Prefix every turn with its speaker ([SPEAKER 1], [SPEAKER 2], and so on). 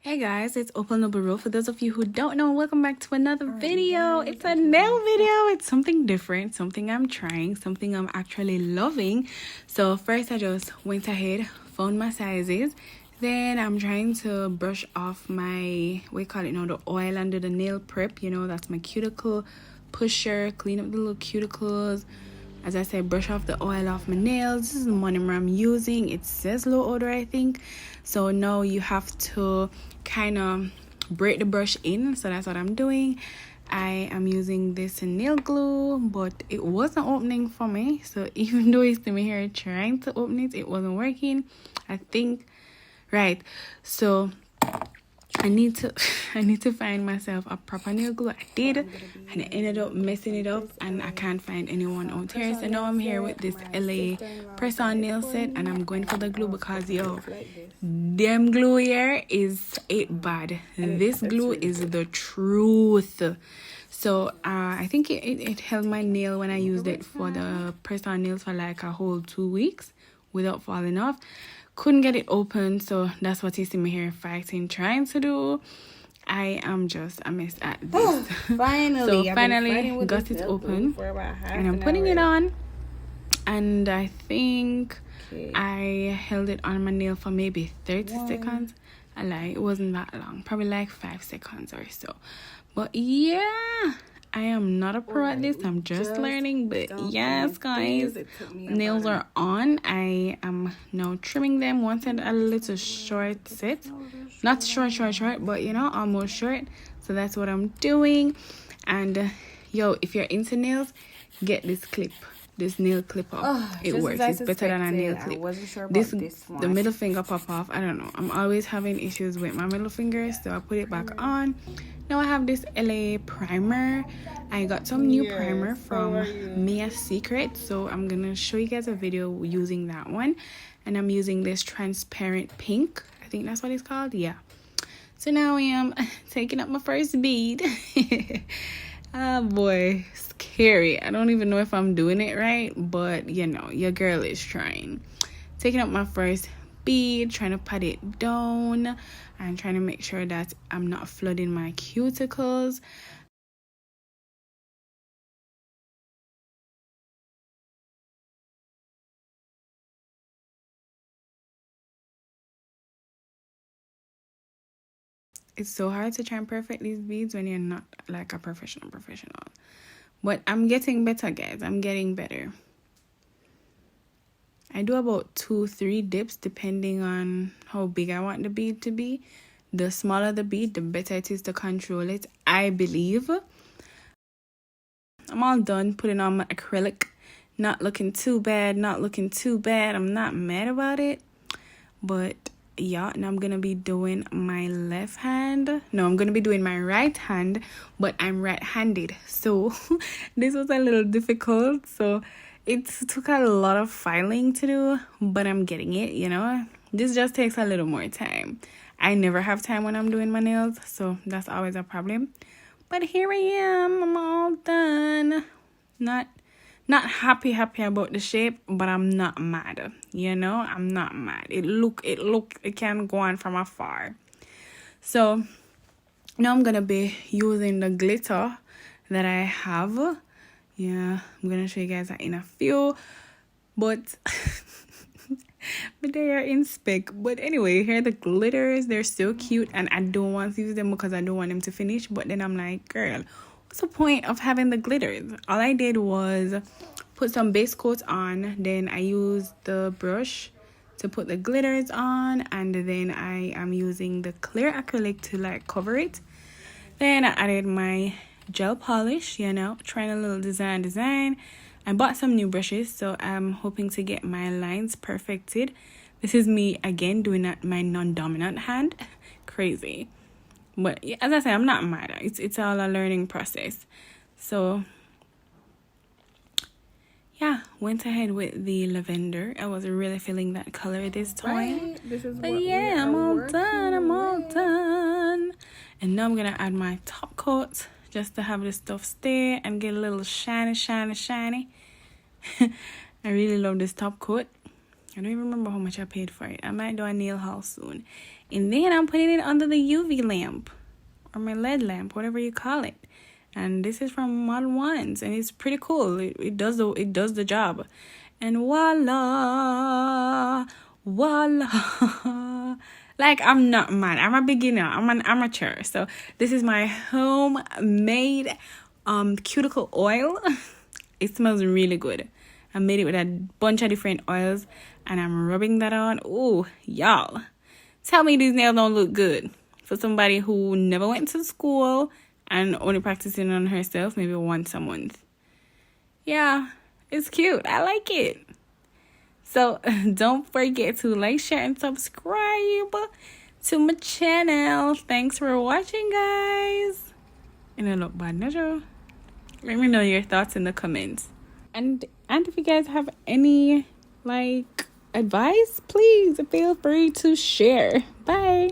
[SPEAKER 1] Hey guys, it's Noble-Rhoe. For those of you who don't know, welcome back to another video. It's a nail video. It's something different, something I'm trying, something I'm actually loving. So first I just went ahead, found my sizes. Then I'm trying to brush off my, the oil under the nail prep. You know, that's my cuticle pusher, clean up the little cuticles. As I said, brush off the oil off my nails. This is the monomer I'm using. It says low odor, I think. So now you have to kind of break the brush in. So that's what I'm doing. I am using this nail glue, but it wasn't opening for me. So even though you see me here trying to open it, it wasn't working. I think, right. So I need to find myself a proper nail glue. I did, and I ended up messing it up, and I can't find anyone out here. So now I'm here with this LA press-on nail set, and I'm going for the glue because them glue here is ain't bad. This glue is the truth. So I think it held my nail when I used it for the press-on nails for like a whole 2 weeks without falling off. Couldn't get it open, so that's what you see me here fighting, trying to do. I am just a mess at this. Finally got it open, and I'm putting it on, and I think I held it on my nail for maybe 30 seconds. I lie, it wasn't that long, probably like 5 seconds or so. But yeah, I am not a pro at this. I'm just learning. But yes, guys, nails are on. I am now trimming them. Wanted a little short set. Not short, but you know, almost short. So that's what I'm doing. And yo, if you're into nails, get this clip. This nail clip off. It works. It's better than a nail clip. The middle finger pop off. I don't know. I'm always having issues with my middle finger, so I put it back on. Now I have this LA primer. I got some new primer from Mia's Secret, so I'm gonna show you guys a video using that one. And I'm using this transparent pink. I think that's what it's called. Yeah. So now I am taking up my first bead. Oh boy, scary. I don't even know if I'm doing it right, but you know, your girl is trying. Taking up my first bead, trying to pat it down, and trying to make sure that I'm not flooding my cuticles. It's so hard to try and perfect these beads when you're not like a professional. But I'm getting better, guys. I'm getting better. I do about 2-3 dips depending on how big I want the bead to be. The smaller the bead, the better it is to control it, I believe. I'm all done putting on my acrylic. Not looking too bad. I'm not mad about it. But yeah, now I'm gonna be doing my left hand. No, I'm gonna be doing my right hand, but I'm right-handed, so this was a little difficult. So it took a lot of filing to do, but I'm getting it, you know. This just takes a little more time. I never have time when I'm doing my nails, so that's always a problem. But here I am, I'm all done. Not happy about the shape, but I'm not mad. You know, I'm not mad. It can go on from afar. So now I'm gonna be using the glitter that I have. Yeah, I'm gonna show you guys that in a few, but they are in spec. But anyway, here are the glitters. They're so cute, and I don't want to use them because I don't want them to finish. But then I'm like, girl, what's the point of having the glitters? All I did was put some base coat on, then I used the brush to put the glitters on, and then I am using the clear acrylic to like cover it. Then I added my gel polish, you know, trying a little design. I bought some new brushes, so I'm hoping to get my lines perfected. This is me again doing my non-dominant hand. Crazy. But as I say, I'm not mad. It's all a learning process. So yeah, went ahead with the lavender. I was really feeling that color this time.
[SPEAKER 2] Right? This is
[SPEAKER 1] but yeah, I'm all done. And now I'm gonna add my top coat just to have the stuff stay and get a little shiny. I really love this top coat. I don't even remember how much I paid for it. I might do a nail haul soon. And then I'm putting it under the UV lamp, or my LED lamp, whatever you call it. And this is from Model Ones, and it's pretty cool. It does the job. And voila, voila. Like, I'm not mad. I'm a beginner. I'm an amateur. So this is my homemade cuticle oil. It smells really good. I made it with a bunch of different oils, and I'm rubbing that on. Ooh, y'all, tell me these nails don't look good. For somebody who never went to school and only practicing on herself maybe once a month. Yeah, it's cute. I like it. So don't forget to like, share, and subscribe to my channel. Thanks for watching, guys. And I look bad, natural. Let me know your thoughts in the comments. And if you guys have any advice, please feel free to share. Bye.